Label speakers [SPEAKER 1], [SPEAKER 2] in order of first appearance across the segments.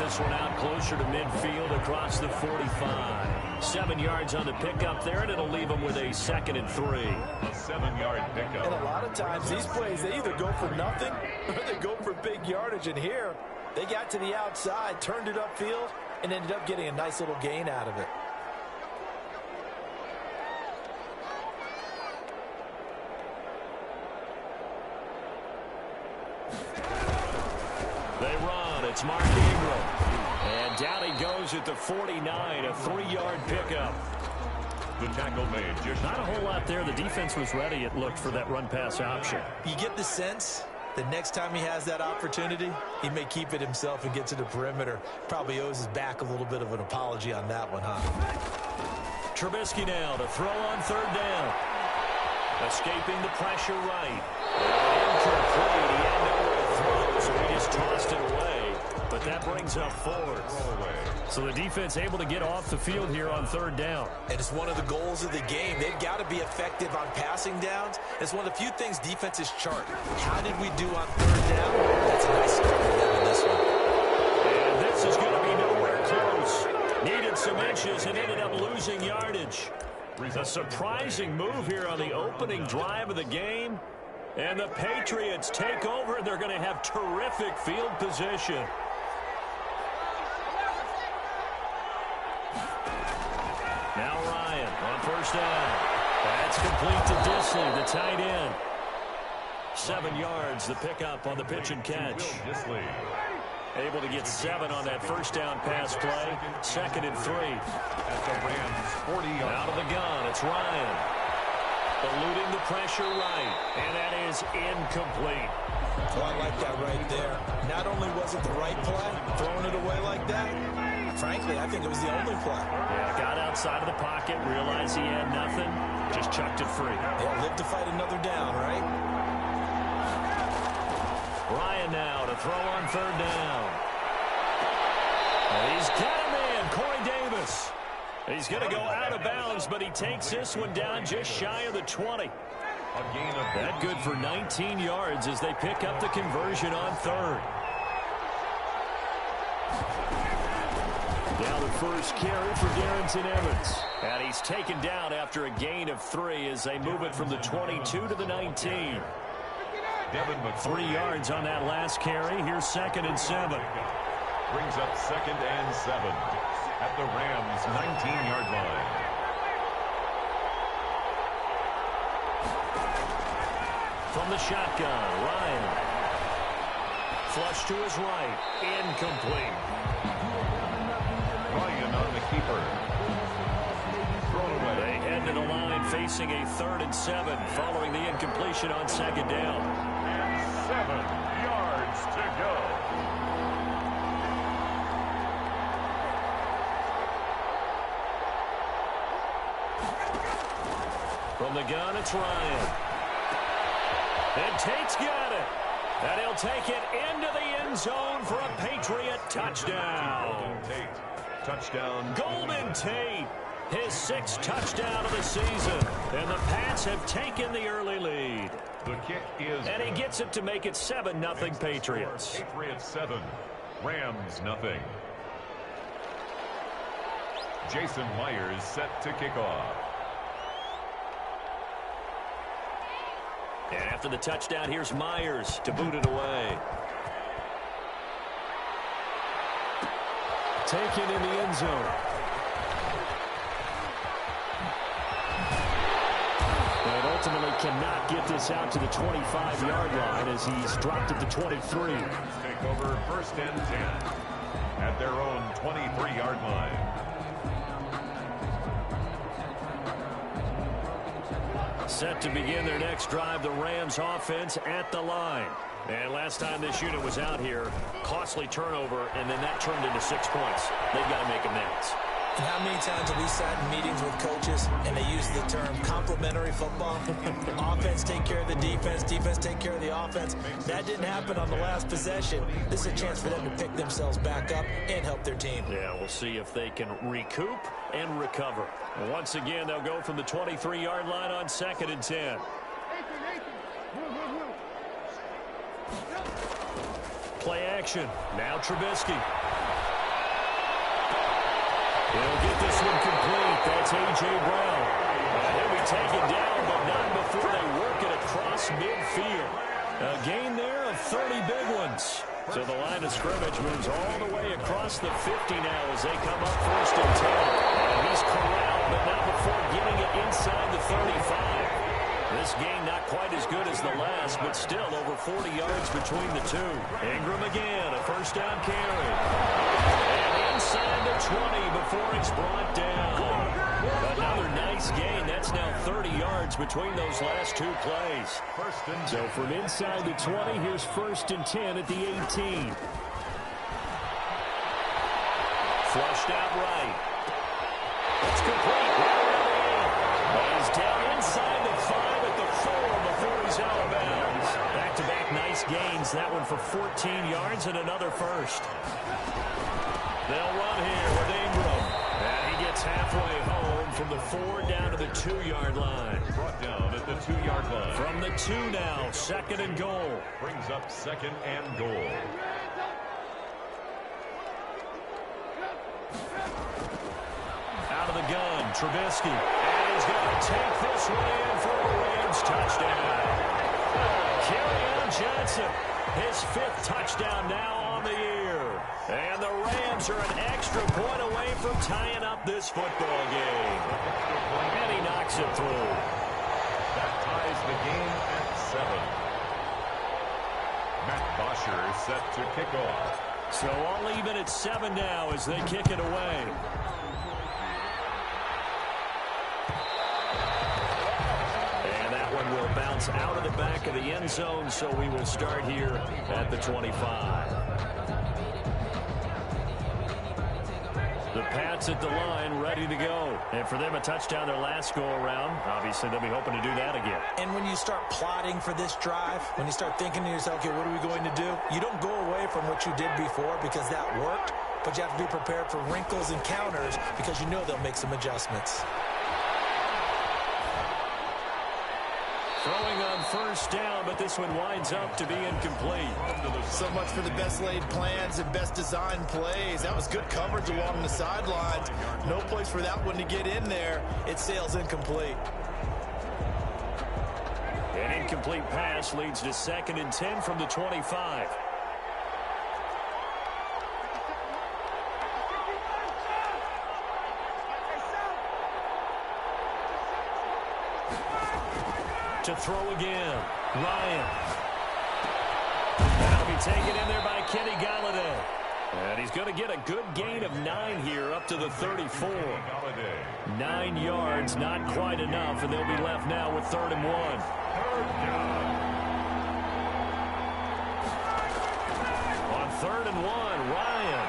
[SPEAKER 1] this one out closer to midfield across the 45. 7 yards on the pickup there, and it'll leave them with a 2nd and 3.
[SPEAKER 2] A 7-yard pickup.
[SPEAKER 3] And a lot of times these plays, they either go for nothing or they go for big yardage. And here, they got to the outside, turned it upfield, and ended up getting a nice little gain out of it.
[SPEAKER 1] They run. It's Mark Ingram. And down he goes at the 49, a 3-yard pickup.
[SPEAKER 2] The tackle made.
[SPEAKER 1] Not a whole lot there. The defense was ready, it looked, for that run-pass option.
[SPEAKER 3] You get the sense that next time he has that opportunity, he may keep it himself and get to the perimeter. Probably owes his back a little bit of an apology on that one, huh?
[SPEAKER 1] Trubisky now to throw on 3rd down. Escaping the pressure right. Incomplete. He had nowhere to throw, so he just tossed it away. But that brings up 4th. So the defense able to get off the field here on 3rd down.
[SPEAKER 3] And it's one of the goals of the game. They've got to be effective on passing downs. It's one of the few things defenses chart. How did we do on 3rd down? That's a nice start for them in this one.
[SPEAKER 1] And this is going to be nowhere close. Needed some inches and ended up losing yardage. A surprising move here on the opening drive of the game. And the Patriots take over. They're going to have terrific field position. Now Ryan on 1st down. That's complete to Disley, the tight end. 7 yards, the pickup on the pitch and catch. Able to get 7 on that 1st down pass play. 2nd and 3.
[SPEAKER 2] At the Rams 40
[SPEAKER 1] out of the gun, it's Ryan. Eluding the pressure right, and that is incomplete.
[SPEAKER 3] Oh, I like that right there. Not only was it the right play, throwing it away like that, frankly, I think it was the only play.
[SPEAKER 1] Yeah, got outside of the pocket, realized he had nothing, just chucked it free.
[SPEAKER 3] Yeah, live to fight another down, right?
[SPEAKER 1] Ryan now to throw on 3rd down. And he's got a man, Corey Davis. He's going to go out of bounds, but he takes this one down just shy of the 20. That good for 19 yards as they pick up the conversion on 3rd. Now the first carry for Darrington Evans. And he's taken down after a gain of 3 as they move it from the 22 to the 19. 3 yards on that last carry. Here's 2nd and 7.
[SPEAKER 2] Brings up 2nd and 7 at the Rams' 19-yard line.
[SPEAKER 1] From the shotgun, Ryan. Flush to his right. Incomplete.
[SPEAKER 2] Ryan on the keeper. Thrown away.
[SPEAKER 1] They head to the line facing a 3rd and 7 following the incompletion on 2nd down.
[SPEAKER 2] And 7 yards to go.
[SPEAKER 1] From the gun, it's Ryan. And Tate's got it. And he'll take it into the end zone for a Patriot touchdown.
[SPEAKER 2] Golden Tate. Touchdown.
[SPEAKER 1] Golden Tate. His 6th touchdown of the season. And the Pats have taken the early lead.
[SPEAKER 2] The kick is...
[SPEAKER 1] And he gets it to make it 7-0 Patriots.
[SPEAKER 2] Patriots 7. Rams nothing. Jason Myers set to kick off.
[SPEAKER 1] And after the touchdown, here's Myers to boot it away. Taken in the end zone. And ultimately cannot get this out to the 25-yard line as he's dropped at the 23.
[SPEAKER 2] Take over 1st and 10 at their own 23-yard line.
[SPEAKER 1] Set to begin their next drive, the Rams offense at the line. And last time this unit was out here, costly turnover, and then that turned into 6 points. They've got to make amends.
[SPEAKER 3] And how many times have we sat in meetings with coaches and they use the term complementary football? Offense take care of the defense, defense take care of the offense. That didn't happen on the last possession. This is a chance for them to pick themselves back up and help their team.
[SPEAKER 1] Yeah, we'll see if they can recoup and recover. And once again, they'll go from the 23-yard line on 2nd and 10. Play action. Now Trubisky. He'll get this one complete. That's A.J. Brown. And he'll be taken down, but not before they work it across midfield. A gain there of 30 big ones. So the line of scrimmage moves all the way across the 50 now as they come up 1st and 10. And he's corralled, but not before getting it inside the 35. This gain not quite as good as the last, but still over 40 yards between the two. Ingram again, a first down carry. And inside the 20 before it's brought down. Another nice gain. That's now 30 yards between those last two plays. So from inside the 20, here's 1st and 10 at the 18. Flushed out right. It's complete. He's down inside the 5 at the 4 before he's out of bounds. Back-to-back nice gains. That one for 14 yards and another first. They'll run here with Ingram. And he gets halfway home from the 4 down to the 2-yard line.
[SPEAKER 2] Brought down at the 2-yard line.
[SPEAKER 1] From the 2 now, 2nd and goal.
[SPEAKER 2] Brings up 2nd and goal.
[SPEAKER 1] Out of the gun, Trubisky. And he's going to take this one in for a Rams touchdown. Kerryon Johnson, his 5th touchdown now on the year. And the Rams are an extra point away from tying up this football game. And he knocks it through.
[SPEAKER 2] That ties the game at 7. Matt Bosher set to kick off.
[SPEAKER 1] So all even at 7 now as they kick it away. Will bounce out of the back of the end zone, so we will start here at the 25. The Pats at the line, ready to go. And for them, a touchdown their last go-around. Obviously, they'll be hoping to do that again.
[SPEAKER 3] And when you start plotting for this drive, when you start thinking to yourself, okay, what are we going to do? You don't go away from what you did before because that worked, but you have to be prepared for wrinkles and counters because you know they'll make some adjustments.
[SPEAKER 1] Throwing on 1st down, but this one winds up to be incomplete.
[SPEAKER 4] So much for the best laid plans and best designed plays. That was good coverage along the sidelines. No place for that one to get in there. It sails incomplete.
[SPEAKER 1] An incomplete pass leads to 2nd and 10 from the 25. To throw again, Ryan. That'll be taken in there by Kenny Galladay. And he's going to get a good gain of 9 here up to the 34. 9 yards, not quite enough, and they'll be left now with 3rd and 1. On 3rd and 1, Ryan.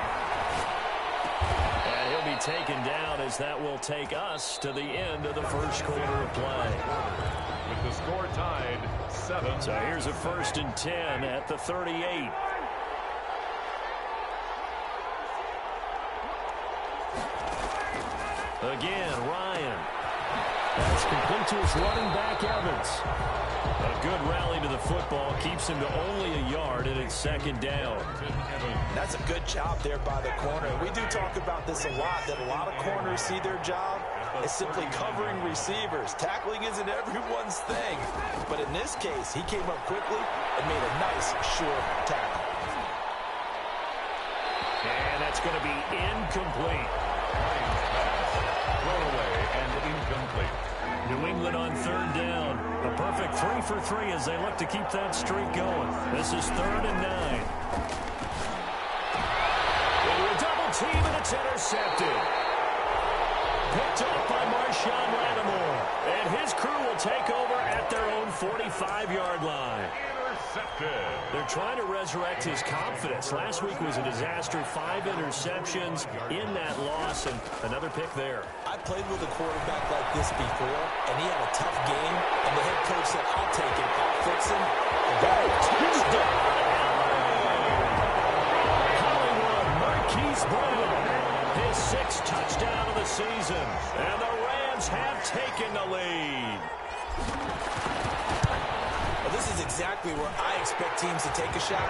[SPEAKER 1] And he'll be taken down as that will take us to the end of the 1st quarter of play.
[SPEAKER 2] With the score tied, 7.
[SPEAKER 1] So here's a 1st and 10 at the 38. Again, Ryan. That's complete to his running back, Evans. A good rally to the football keeps him to only a yard, and it's 2nd down.
[SPEAKER 3] That's a good job there by the corner. We do talk about this a lot, that a lot of corners see their job as simply covering receivers. Tackling isn't everyone's thing. But in this case, he came up quickly and made a nice, short tackle.
[SPEAKER 1] And that's going to be incomplete.
[SPEAKER 2] Thrown away and incomplete.
[SPEAKER 1] New England on 3rd down. A perfect 3 for 3 as they look to keep that streak going. This is 3rd and 9. Into a double team, and it's intercepted. Picked up by Marshawn Lattimore. And his crew will take over at their own 45-yard line.
[SPEAKER 2] Intercepted.
[SPEAKER 1] They're trying to resurrect his confidence. Last week was a disaster. 5 interceptions in that loss, and another pick there.
[SPEAKER 3] I played with a quarterback like this before, and he had a tough game, and the head coach said, I'll take it. I'll fix him. And got a touchdown.
[SPEAKER 1] Hollywood Marquise Brown, his 6th touchdown of the season, and the Rams have taken the lead.
[SPEAKER 3] Well, this is exactly where I expect teams to take a shot.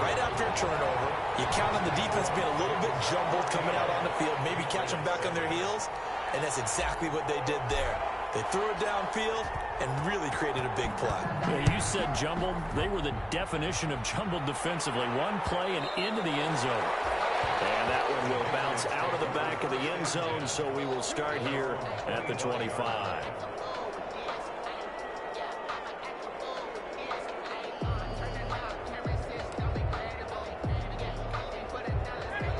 [SPEAKER 3] Right after a turnover, you count on the defense being a little bit jumbled coming out on the field, maybe catch them back on their heels, and that's exactly what they did there. They threw it downfield and really created a big play.
[SPEAKER 1] Yeah, you said jumbled. They were the definition of jumbled defensively. One play and into the end zone. And that one will bounce out of the back of the end zone, so we will start here at the 25.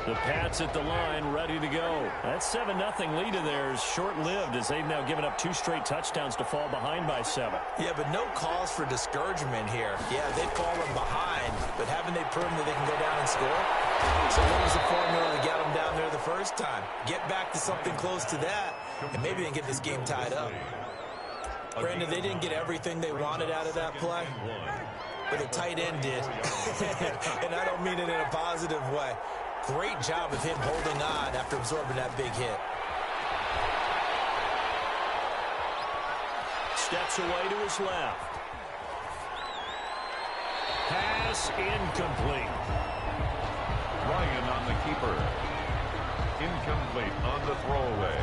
[SPEAKER 1] The Pats at the line, ready to go. That 7-0 lead of theirs short-lived as they've now given up 2 straight touchdowns to fall behind by 7.
[SPEAKER 3] Yeah, but no cause for discouragement here. Yeah, they've fallen behind, but haven't they proven that they can go down and score? So what was the formula that got them down there the first time? Get back to something close to that, and maybe they can get this game tied up. Brandon, they didn't get everything they wanted out of that play, but the tight end did. And I don't mean it in a positive way. Great job of him holding on after absorbing that big hit.
[SPEAKER 1] Steps away to his left. Pass incomplete.
[SPEAKER 2] Ryan on the keeper. Incomplete on the throwaway.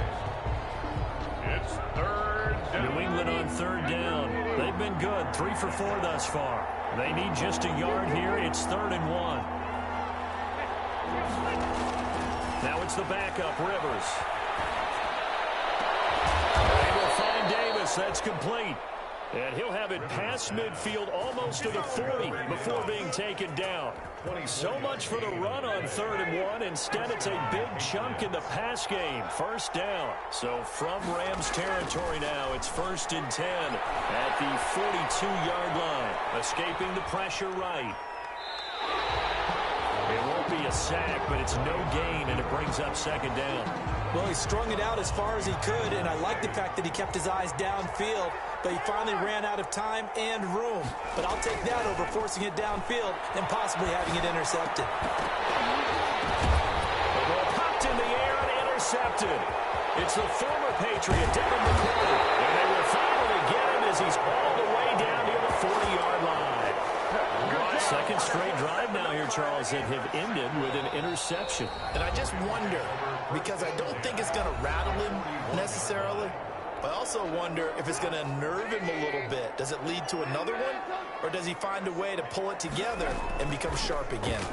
[SPEAKER 2] It's 3rd down.
[SPEAKER 1] New England on 3rd down. They've been good, 3 for 4 thus far. They need just a yard here. It's 3rd and 1. Now it's the backup, Rivers. They will find Davis. That's complete. And he'll have it past midfield almost to the 40 before being taken down. So much for the run on 3rd and 1. Instead, it's a big chunk in the pass game. 1st down. So from Rams territory now, it's 1st and 10 at the 42-yard line. Escaping the pressure right. It won't be a sack, but it's no gain, and it brings up 2nd down.
[SPEAKER 3] Well, he strung it out as far as he could, and I like the fact that he kept his eyes downfield, but he finally ran out of time and room. But I'll take that over forcing it downfield and possibly having it intercepted.
[SPEAKER 1] The ball popped in the air and intercepted. It's the former Patriot, Devin McCourty, and they will finally get him as he's all the way down near the 40-yard line. 2nd straight drive now here, Charles, that have ended with an interception.
[SPEAKER 4] And I just wonder, because I don't think it's going to rattle him necessarily, but I also wonder if it's going to nerve him a little bit. Does it lead to another one, or does he find a way to pull it together and become sharp again?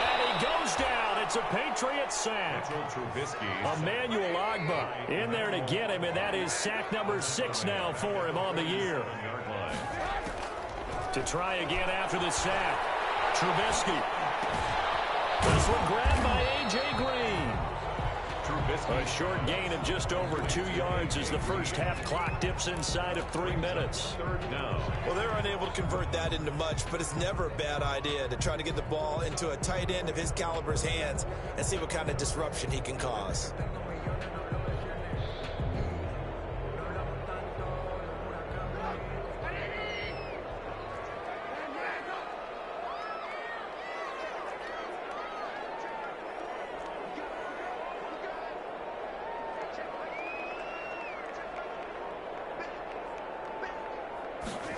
[SPEAKER 1] And he goes down. It's a Patriot sack. Emmanuel Ogbah in there to get him, and that is sack number 6 now for him on the year. To try again after the sack. Trubisky. This one grabbed by A.J. Green. A short gain of just over 2 yards as the first half clock dips inside of 3 minutes.
[SPEAKER 4] Well, they're unable to convert that into much, but it's never a bad idea to try to get the ball into a tight end of his caliber's hands and see what kind of disruption he can cause.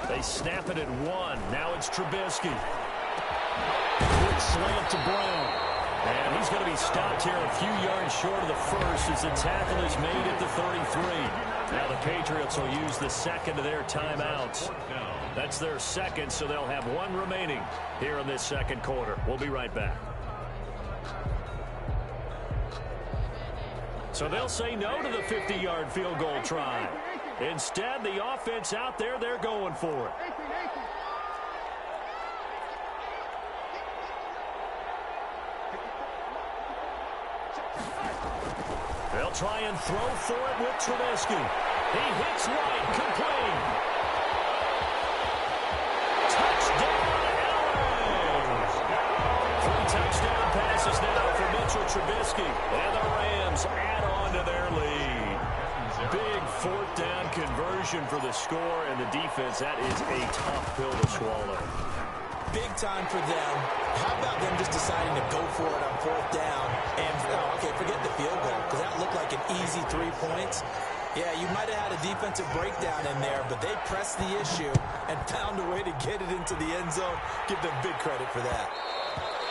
[SPEAKER 1] They snap it at 1. Now it's Trubisky. Quick slant to Brown. And he's going to be stopped here a few yards short of the first as the tackle is made at the 33. Now the Patriots will use the second of their timeouts. That's their second, so they'll have 1 remaining here in this second quarter. We'll be right back. So they'll say no to the 50-yard field goal try. Instead, the offense out there, they're going for it. They'll try and throw for it with Trubisky. He hits right, complete. Touchdown, LA! 3 touchdown passes now for Mitchell Trubisky. And the Rams add on to their lead. Big 4th down conversion for the score, and the defense, that is a tough pill to swallow.
[SPEAKER 3] Big time for them. How about them just deciding to go for it on 4th down? And, okay, forget the field goal, because that looked like an easy 3 points. Yeah, you might have had a defensive breakdown in there, but they pressed the issue and found a way to get it into the end zone. Give them big credit for that.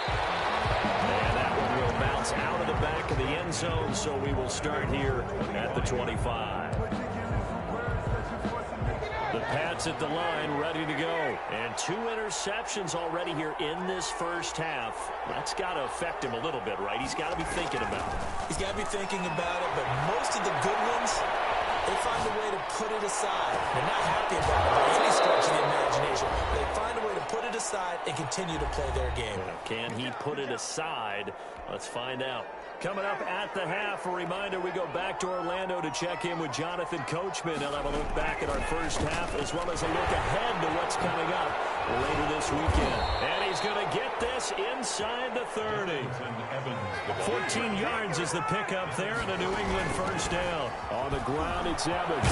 [SPEAKER 1] And that one will bounce out of the back of the end zone, so we will start here at the 25. The Pats at the line, ready to go. And 2 interceptions already here in this first half. That's got to affect him a little bit, right? He's got to be thinking about it.
[SPEAKER 3] He's got to be thinking about it, but most of the good ones, they find a way to put it aside. They're not happy about it by any stretch of the imagination. They find a way to put it aside and continue to play their game.
[SPEAKER 1] Can he put it aside? Let's find out. Coming up at the half, a reminder, we go back to Orlando to check in with Jonathan Coachman. He'll have a look back at our first half as well as a look ahead to what's coming up later this weekend. And he's going to get this inside the 30. 14 yards is the pickup there and a New England first down. On the ground, it's Evans.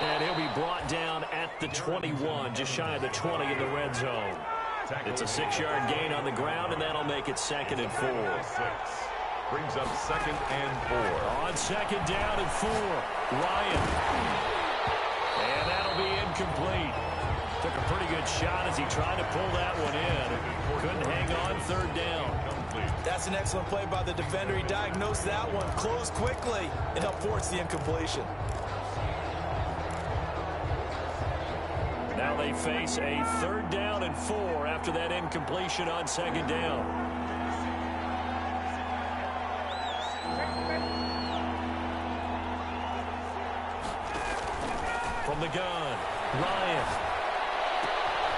[SPEAKER 1] And he'll be brought down at the 21, just shy of the 20 in the red zone. It's a 6-yard gain on the ground, and that'll make it 2nd and 4.
[SPEAKER 2] Brings up 2nd and 4.
[SPEAKER 1] On 2nd down and 4, Ryan. And that'll be incomplete. Took a pretty good shot as he tried to pull that one in. Couldn't hang on, 3rd down.
[SPEAKER 3] That's an excellent play by the defender. He diagnosed that one, closed quickly, and helped force the incompletion.
[SPEAKER 1] Now they face a 3rd down and 4 after that incompletion on 2nd down. From the gun, Ryan.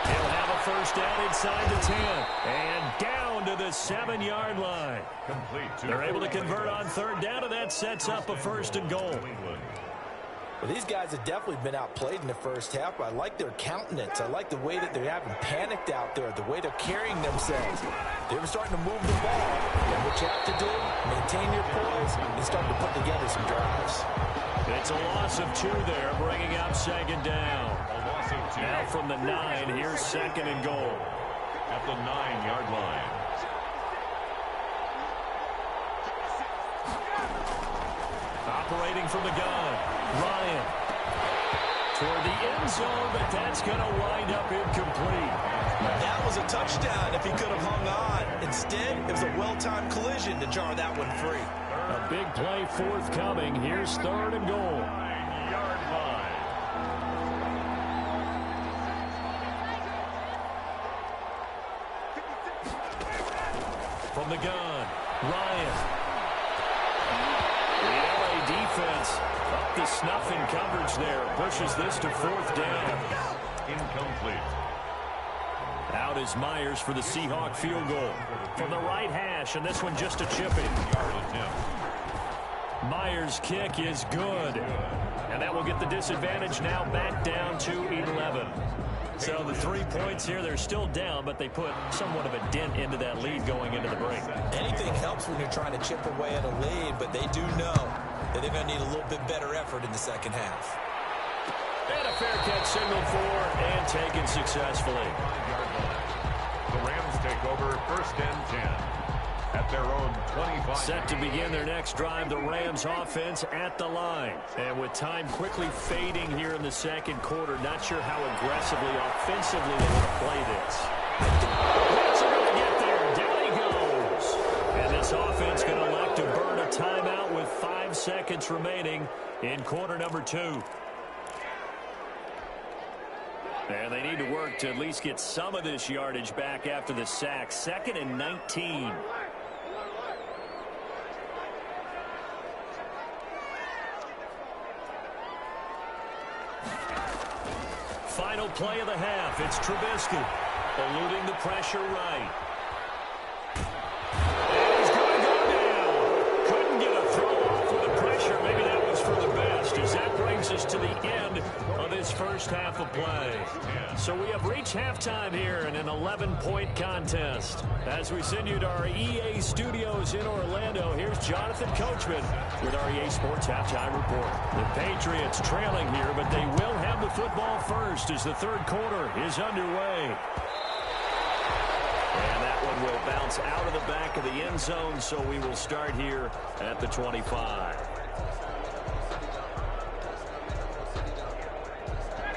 [SPEAKER 1] He'll have a first down inside the 10. And down to the 7-yard line. They're able to convert on 3rd down, and that sets up a 1st and goal.
[SPEAKER 3] Well, these guys have definitely been outplayed in the first half, but I like their countenance. I like the way that they haven't panicked out there, the way they're carrying themselves. They're starting to move the ball. And what you have to do, maintain your poise, and start to put together some drives.
[SPEAKER 1] It's a loss of 2 there, bringing up 2nd down. Now from the 9, here's 2nd and goal.
[SPEAKER 2] At the 9-yard line.
[SPEAKER 1] Operating from the gun, Ryan. Toward the end zone, but that's going to wind up incomplete.
[SPEAKER 3] That was a touchdown if he could have hung on. Instead, it was a well-timed collision to jar that one free.
[SPEAKER 1] A big play forthcoming. Here's 3rd and goal.
[SPEAKER 2] 9-yard line.
[SPEAKER 1] From the gun, Ryan. The LA defense up to snuff in coverage there. Pushes this to 4th down.
[SPEAKER 2] Incomplete.
[SPEAKER 1] Out is Myers for the Seahawk field goal. From the right hash, and this one just a chip in. Myers' kick is good. And that will get the disadvantage now back down to 11. So the 3 points here, they're still down, but they put somewhat of a dent into that lead going into the break.
[SPEAKER 3] Anything helps when you're trying to chip away at a lead, but they do know that they're going to need a little bit better effort in the second half.
[SPEAKER 1] And a fair catch signaled for and taken successfully.
[SPEAKER 2] The Rams take over 1st and 10 at their own 25.
[SPEAKER 1] Set to begin their next drive, the Rams offense at the line. And with time quickly fading here in the 2nd quarter, not sure how aggressively, offensively they want to play this. Rams are going to get there. Down he goes. And this offense going to elect to burn a timeout with 5 seconds remaining in quarter number 2. And they need to work to at least get some of this yardage back after the sack. 2nd and 19. Final play of the half. It's Trubisky eluding the pressure right. And he's going to go down. Couldn't get a throw off with the pressure. Maybe that was for the best, as that brings us to the end of this first half of play. So we have reached halftime here in an 11-point contest. As we send you to our EA studios in Orlando, here's Jonathan Coachman with our EA Sports Halftime Report. The Patriots trailing here, but they will have the football first as the 3rd quarter is underway. And that one will bounce out of the back of the end zone, so we will start here at the 25.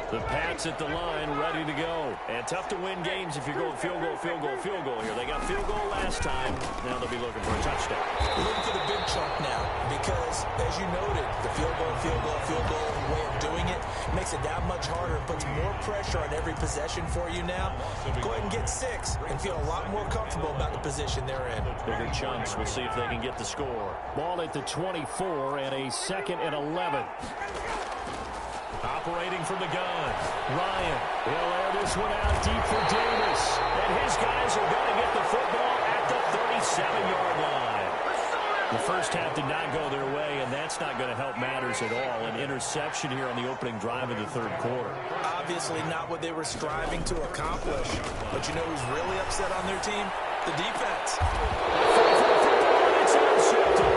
[SPEAKER 1] The Pats at the line, ready to go. And tough to win games if you're going field goal, field goal, field goal here. They got field goal last time. Now they'll be looking for a touchdown.
[SPEAKER 3] Looking for the big chunk now because, as you noted, the field goal way of doing it makes it that much harder. Puts more pressure on every possession for you now. Go ahead and get 6 and feel a lot more comfortable about the position they're in.
[SPEAKER 1] Bigger chunks. We'll see if they can get the score. Ball at the 24 and a 2nd and 11. Operating from the gun. Ryan. He'll air this one out deep for Davis. And his guys are going to get the football at the 37-yard line. The first half did not go their way, and that's not going to help matters at all. An interception here on the opening drive of the third quarter.
[SPEAKER 3] Obviously not what they were striving to accomplish. But you know who's really upset on their team? The defense.
[SPEAKER 1] It's intercepted.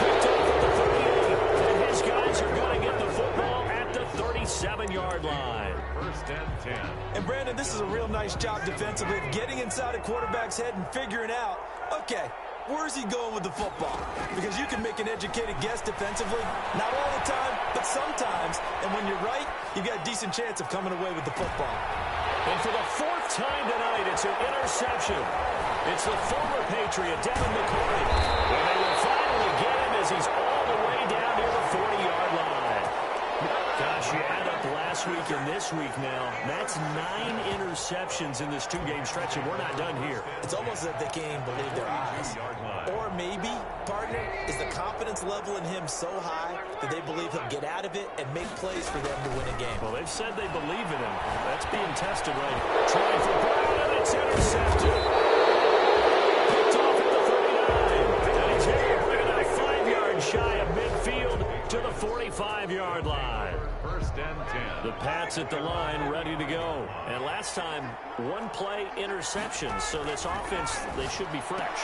[SPEAKER 1] Picked off at the 38. And his guys are going to get the football at the 37-yard line.
[SPEAKER 2] 1st and 10.
[SPEAKER 3] And Brandon, this is a real nice job defensively of getting inside a quarterback's head and figuring out, okay, where's he going with the football? Because you can make an educated guess defensively. Not all the time, but sometimes. And when you're right, you've got a decent chance of coming away with the football.
[SPEAKER 1] And for the 4th time tonight, it's an interception. It's the former Patriot, Devin McCourty. And they will finally get him as he's all the way down near the 40-yard line. Gosh, you add up last week and this week now. That's 9 interceptions in this 2-game stretch, and we're not done here.
[SPEAKER 3] It's almost as if they can't even believe their eyes. Or maybe, partner, is the confidence level in him so high that they believe he'll get out of it and make plays for them to win a game.
[SPEAKER 1] Well, they've said they believe in him. That's being tested right here. Trying for Brown, and it's intercepted. Picked off at the 39. And he's here, bringing it 5 yards shy of midfield to the 45-yard line.
[SPEAKER 2] 1st and 10.
[SPEAKER 1] The Pats at the line, ready to go. And last time, 1-play interception. So this offense, they should be fresh.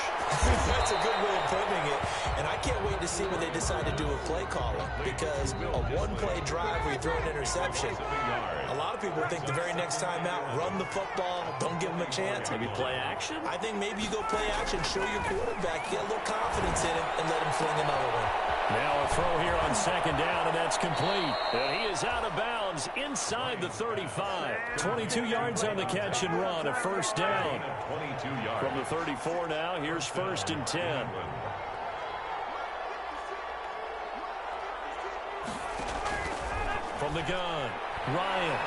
[SPEAKER 3] That's a good way of putting it. And I can't wait to see what they decide to do with play calling. Because a 1-play drive where you throw an interception, a lot of people think the very next time out, run the football, don't give them a chance.
[SPEAKER 1] Maybe play action?
[SPEAKER 3] I think maybe you go play action, show your quarterback, get a little confidence in him, and let him fling another one.
[SPEAKER 1] Now a throw here on 2nd down, and that's complete. And he is out of bounds inside the 35. 22 yards on the catch and run, a 1st down.
[SPEAKER 2] 22 yards.
[SPEAKER 1] From the 34 now, here's 1st and 10. From the gun, Ryan.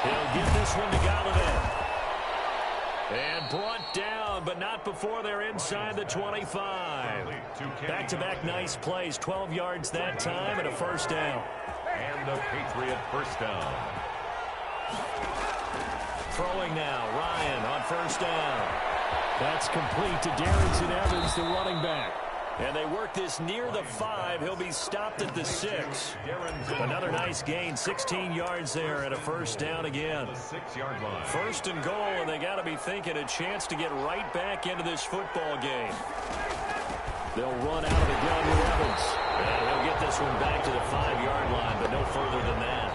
[SPEAKER 1] He'll get this one to Galladay. And brought down, but not before they're inside the 25. Back-to-back nice plays, 12 yards that time, and a 1st down.
[SPEAKER 2] And a Patriot 1st down.
[SPEAKER 1] Throwing now, Ryan on 1st down. That's complete to Darrington Evans, the running back. And they work this near the 5. He'll be stopped at the 6. Another nice gain, 16 yards there, and a 1st down again.
[SPEAKER 2] 6-yard line.
[SPEAKER 1] 1st and goal, and they got to be thinking a chance to get right back into this football game. They'll run out of the gun with Evans. And he'll get this one back to the 5-yard line, but no further than that.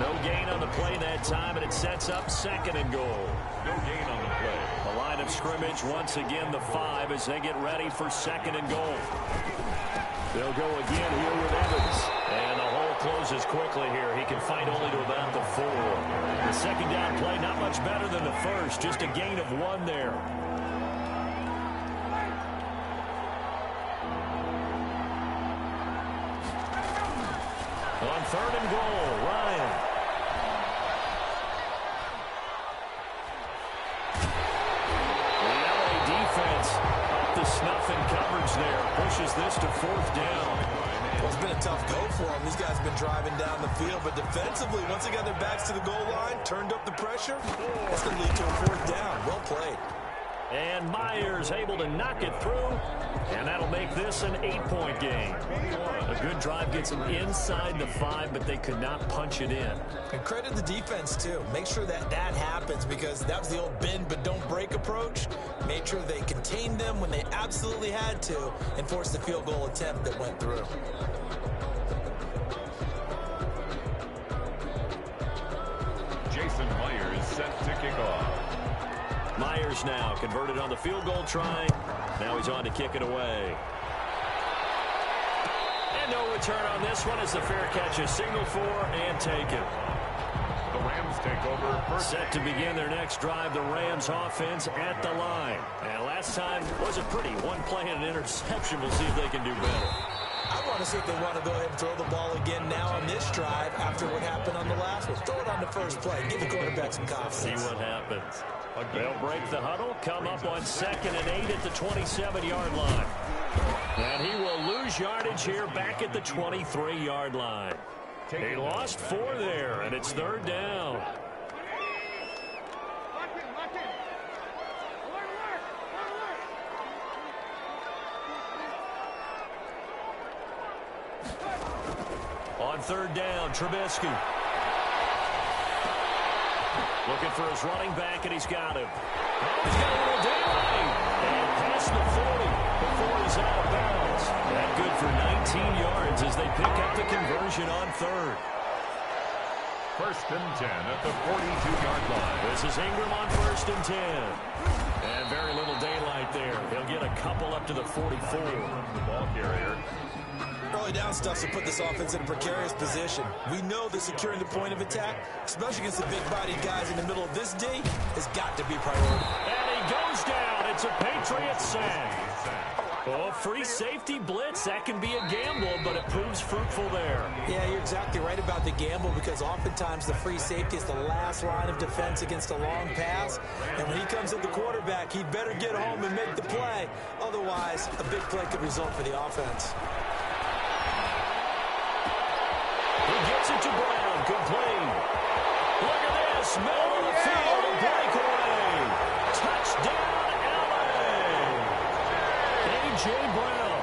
[SPEAKER 1] No gain on the play that time, and it sets up 2nd and goal.
[SPEAKER 2] No gain on the play.
[SPEAKER 1] The line of scrimmage, once again, the 5 as they get ready for 2nd and goal. They'll go again here with Evans. And the hole closes quickly here. He can fight only to about the 4. The 2nd down play, not much better than the 1st. Just a gain of 1 there. On 3rd and goal, Ryan. Up the snuff in coverage there. Pushes this to 4th down.
[SPEAKER 3] Well, it's been a tough go for them. These guys have been driving down the field, but defensively, once they got their backs to the goal line, turned up the pressure, that's going to lead to a 4th down. Well played.
[SPEAKER 1] And Myers able to knock it through, and that'll make this an 8-point game. A good drive gets them inside the 5, but they could not punch it in.
[SPEAKER 3] And credit the defense, too. Make sure that happens, because that was the old bend but don't break approach. Made sure they contained them when they absolutely had to and forced the field goal attempt that went through.
[SPEAKER 2] Jason Myers set to kick off.
[SPEAKER 1] Myers now converted on the field goal try. Now he's on to kick it away. And And no return on this one as the fair catch is signaled for and taken.
[SPEAKER 2] The Rams take over first.
[SPEAKER 1] Set to begin their next drive, the Rams offense at the line. And last time was a pretty one play and an interception. We'll see if they can do better.
[SPEAKER 3] I want to see if they want to go ahead and throw the ball again now on this drive after what happened on the last one. Throw it on the first play. Give the quarterback some confidence.
[SPEAKER 1] See what happens. They'll break the huddle, come up on 2nd and 8 at the 27-yard line. And he will lose yardage here back at the 23-yard line. He lost 4 there, and it's 3rd down. On 3rd down, Trubisky. Looking for his running back, and he's got him. Oh, he's got a little daylight. And past the 40 before he's out of bounds. That good for 19 yards as they pick up the conversion on 3rd.
[SPEAKER 2] 1st and 10 at the 42-yard line.
[SPEAKER 1] This is Ingram on 1st and 10. And very little daylight there. He'll get a couple up to the 44.
[SPEAKER 2] The ball carrier.
[SPEAKER 3] Early down stuff to put this offense in a precarious position. We know that securing the point of attack, especially against the big-bodied guys in the middle of this D, has got to be priority.
[SPEAKER 1] And he goes down. It's a Patriot sack. Oh, free safety blitz. That can be a gamble, but it proves fruitful there.
[SPEAKER 3] Yeah, you're exactly right about the gamble because oftentimes the free safety is the last line of defense against a long pass. And when he comes at the quarterback, he'd better get home and make the play. Otherwise, a big play could result for the offense.
[SPEAKER 1] He gets it to Brown. Complete. Look at this. Middle of the field. A breakaway. Touchdown, L.A. A.J. Brown.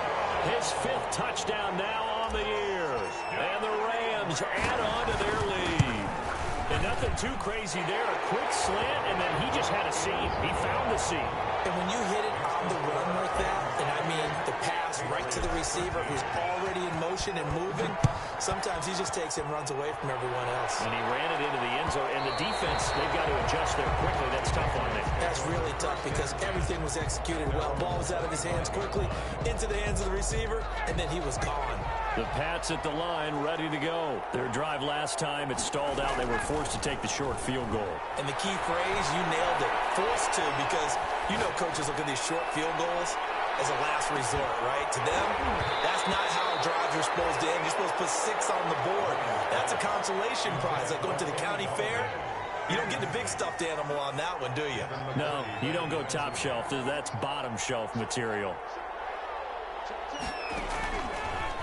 [SPEAKER 1] His 5th touchdown now on the year. And the Rams add on to their lead. And nothing too crazy there. A quick slant, and then he just had a seam. He found the seam.
[SPEAKER 3] And when you hit it on the run like that, and I mean the pass right to the receiver who's already in motion and moving, sometimes he just takes it and runs away from everyone else.
[SPEAKER 1] And he ran it into the end zone. And the defense, they've got to adjust there quickly. That's tough on them.
[SPEAKER 3] That's really tough because everything was executed well. Ball was out of his hands quickly, into the hands of the receiver, and then he was gone.
[SPEAKER 1] The Pats at the line, ready to go. Their drive last time, it stalled out. They were forced to take the short field goal.
[SPEAKER 3] And the key phrase, you nailed it, forced to, because you know coaches look at these short field goals as a last resort, right? To them, that's not how drives are supposed to end. You're supposed to put 6 on the board. That's a consolation prize, like going to the county fair. You don't get the big stuffed animal on that one, do you?
[SPEAKER 1] No, you don't go top shelf. That's bottom shelf material.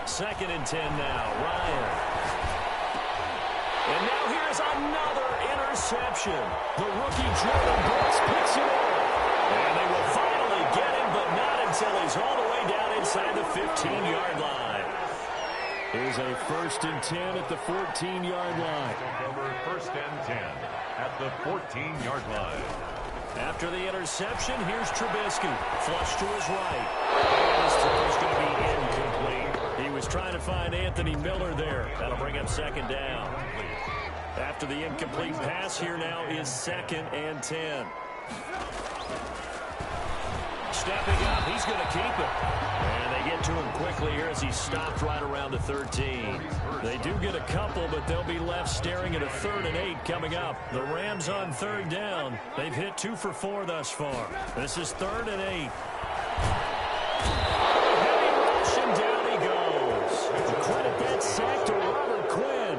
[SPEAKER 1] 2nd and 10 now. Ryan. And now here's another interception. The rookie Jordan Brooks picks it up. And they will finally get him, but not until he's all the way down inside the 15-yard line. Here's a 1st and 10 at the 14-yard line.
[SPEAKER 2] Over 1st and 10 at the 14-yard line.
[SPEAKER 1] After the interception, here's Trubisky. Flush to his right. And his throw is going to be incomplete. He was trying to find Anthony Miller there. That'll bring up 2nd down. After the incomplete pass, here now is 2nd and 10. Stepping up, he's going to keep it. And they get to him quickly here as he stopped right around the 13. They do get a couple, but they'll be left staring at a 3rd and 8 coming up. The Rams on 3rd down. They've hit 2 for 4 thus far. This is 3rd and 8. Heavy rush, and down he goes. Credit that sack to Robert Quinn.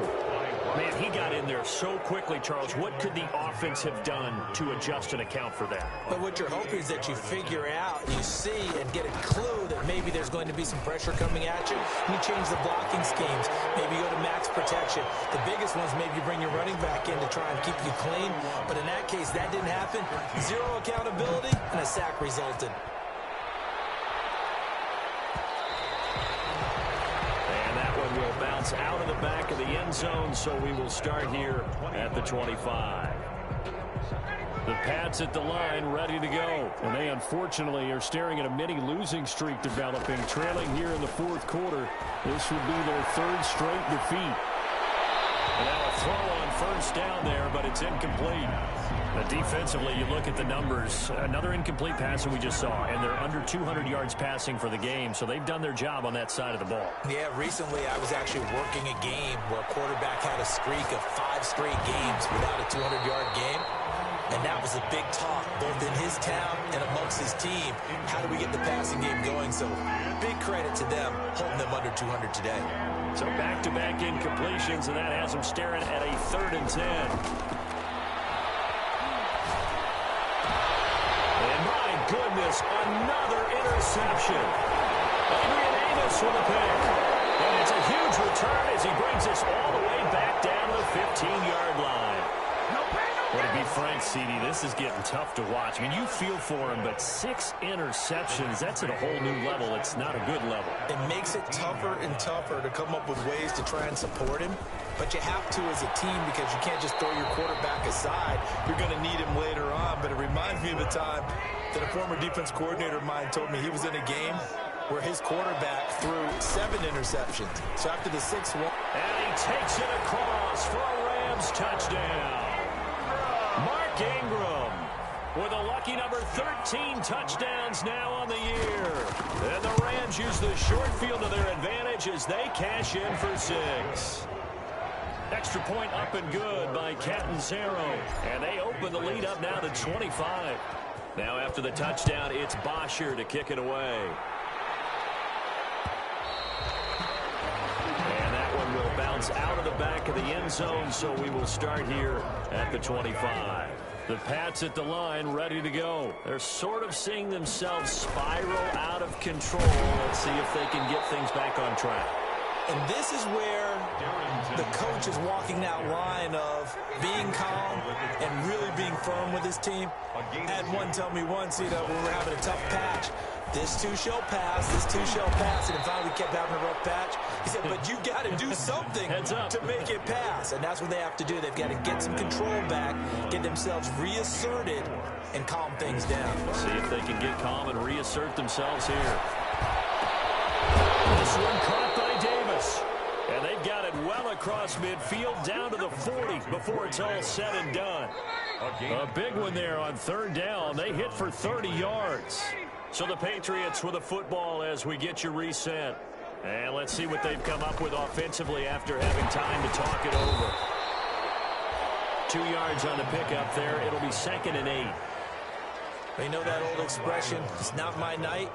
[SPEAKER 1] Man, he got in there so quickly, Charles. What could the offense have done to adjust and account for that?
[SPEAKER 3] But what you're hoping is that you figure out, you see, and get a clue that maybe there's going to be some pressure coming at you. You change the blocking schemes. Maybe go to max protection. The biggest ones, maybe you bring your running back in to try and keep you clean. But in that case, that didn't happen. 0 accountability, and a sack resulted.
[SPEAKER 1] Will bounce out of the back of the end zone, so we will start here at the 25. The Pats at the line, ready to go. And they, unfortunately, are staring at a mini losing streak developing, trailing here in the 4th quarter. This would be their 3rd straight defeat. And now a throw on first down there, but it's incomplete. Defensively, you look at the numbers. Another incomplete pass that we just saw, and they're under 200 yards passing for the game, so they've done their job on that side of the ball.
[SPEAKER 3] Yeah, recently I was actually working a game where a quarterback had a streak of 5 straight games without a 200-yard game, and that was a big talk, both in his town and amongst his team. How do we get the passing game going? So big credit to them, holding them under 200 today.
[SPEAKER 1] So back-to-back incompletions, and that has them staring at a 3rd and 10. Goodness, another interception. Adrian Amos with a pick. And it's a huge return as he brings us all the way back down to the 15-yard line. Well, to be frank, CD, this is getting tough to watch. I mean, you feel for him, but 6 interceptions, that's at a whole new level. It's not a good level.
[SPEAKER 3] It makes it tougher and tougher to come up with ways to try and support him. But you have to as a team because you can't just throw your quarterback aside. You're going to need him later on. But it reminds me of a time that a former defense coordinator of mine told me he was in a game where his quarterback threw 7 interceptions. So after the 6th one.
[SPEAKER 1] And he takes it across for a Rams touchdown. Mark Ingram with a lucky number 13 touchdowns now on the year. And the Rams use the short field to their advantage as they cash in for 6. Extra point up and good by Catanzaro. And they open the lead up now to 25. Now after the touchdown, it's Bosher to kick it away. And that one will bounce out of the back of the end zone, so we will start here at the 25. The Pats at the line, ready to go. They're sort of seeing themselves spiral out of control. Let's see if they can get things back on track.
[SPEAKER 3] And this is where the coach is walking that line of being calm and really being firm with his team. I had one tell me once, when we were having a tough patch, this too shall pass, this too shall pass. And finally we kept having a rough patch. He said, but you got to do something to make it pass. And that's what they have to do. They've got to get some control back, get themselves reasserted, and calm things down.
[SPEAKER 1] See if they can get calm and reassert themselves here. This one caught by Davis. And they've got it well across midfield down to the 40 before it's all said and done. A big one there on 3rd down. They hit for 30 yards. So the Patriots with a football as we get you reset. And let's see what they've come up with offensively after having time to talk it over. 2 yards on the pickup there. It'll be 2nd and 8.
[SPEAKER 3] You know that old expression, it's not my night?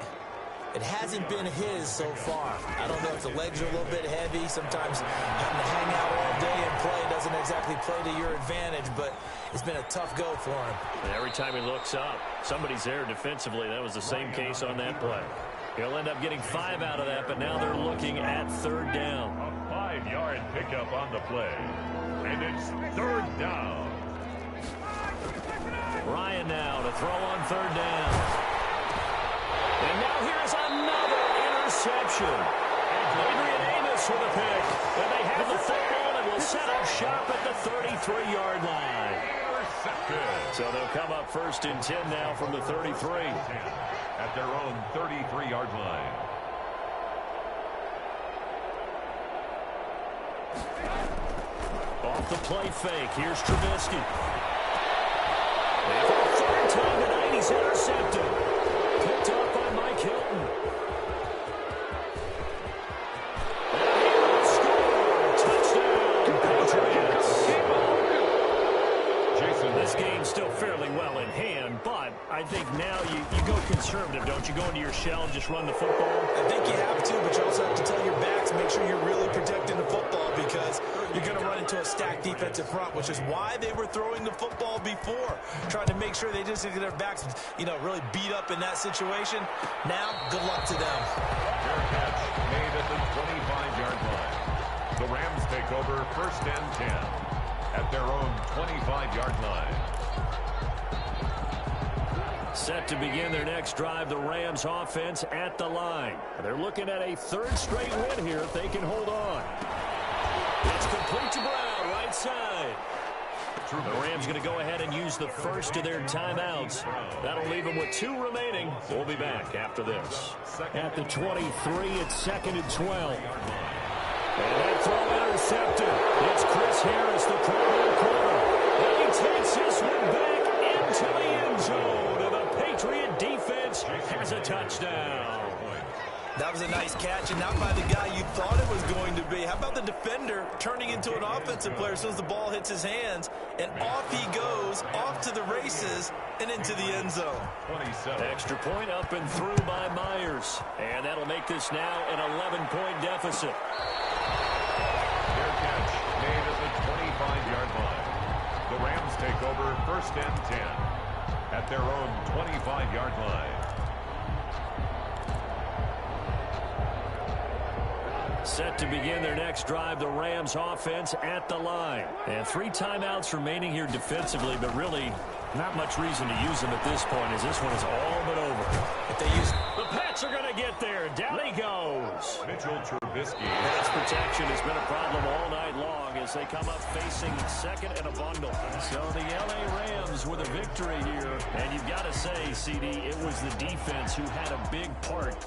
[SPEAKER 3] It hasn't been his so far. I don't know if the legs are a little bit heavy. Sometimes having to hang out all day and play doesn't exactly play to your advantage, but it's been a tough go for him.
[SPEAKER 1] And every time he looks up, somebody's there defensively. That was the same case on that play. He'll end up getting 5 out of that, but now they're looking at 3rd down.
[SPEAKER 2] A 5-yard pickup on the play. And it's 3rd down.
[SPEAKER 1] Ryan now to throw on 3rd down. And now here's another interception. Adrian Amos with a pick. And they have the football and will set up shop at the 33-yard line. So they'll come up 1st and 10 now from the 33.
[SPEAKER 2] At their own 33-yard line.
[SPEAKER 1] Off the play fake. Here's Trubisky. And for the 3rd time tonight, he's intercepted. Picked off by Mike Hilton. And he will score. Touchdown, Patriots. Jason, this game's still fairly well in hand, but I think now you go conservative, don't you? Go into your shell and just run the football?
[SPEAKER 3] I think you have to, but you also have to tell your backs, make sure you're really protecting the football because you're going to run into a stacked defensive front, which is why they were throwing the football before, trying to make sure they just get their backs, really beat up in that situation. Now, good luck to them.
[SPEAKER 2] Fair catch made at the 25-yard line. The Rams take over 1st and 10 at their own 25-yard line.
[SPEAKER 1] Set to begin their next drive, the Rams offense at the line. They're looking at a 3rd straight win here if they can hold on. It's complete to Brown, right side. The Rams going to go ahead and use the first of their timeouts. That'll leave them with 2 remaining. We'll be back after this. At the 23, it's 2nd and 12. And that throw intercepted. It's Chris Harris, the Pro Bowl corner. And he takes this one back into the end zone. And the Patriot defense has a touchdown.
[SPEAKER 4] That was a nice catch, and not by the guy you thought it was going to be. How about the defender turning into an offensive player as soon as the ball hits his hands, and off he goes, off to the races, and into the end zone.
[SPEAKER 2] 27.
[SPEAKER 1] Extra point up and through by Myers. And that'll make this now an 11-point deficit.
[SPEAKER 2] Their catch made at the 25-yard line. The Rams take over 1st and 10 at their own 25-yard line.
[SPEAKER 1] Set to begin their next drive, the Rams offense at the line. And 3 timeouts remaining here defensively, but really not much reason to use them at this point as this one is all but over.
[SPEAKER 4] If they use
[SPEAKER 1] The Pats are going to get there. Down he goes.
[SPEAKER 2] Mitchell Trubisky.
[SPEAKER 1] Pass protection has been a problem all night long as they come up facing second and a bundle. So the L.A. Rams with a victory here. And you've got to say, CD, it was the defense who had a big part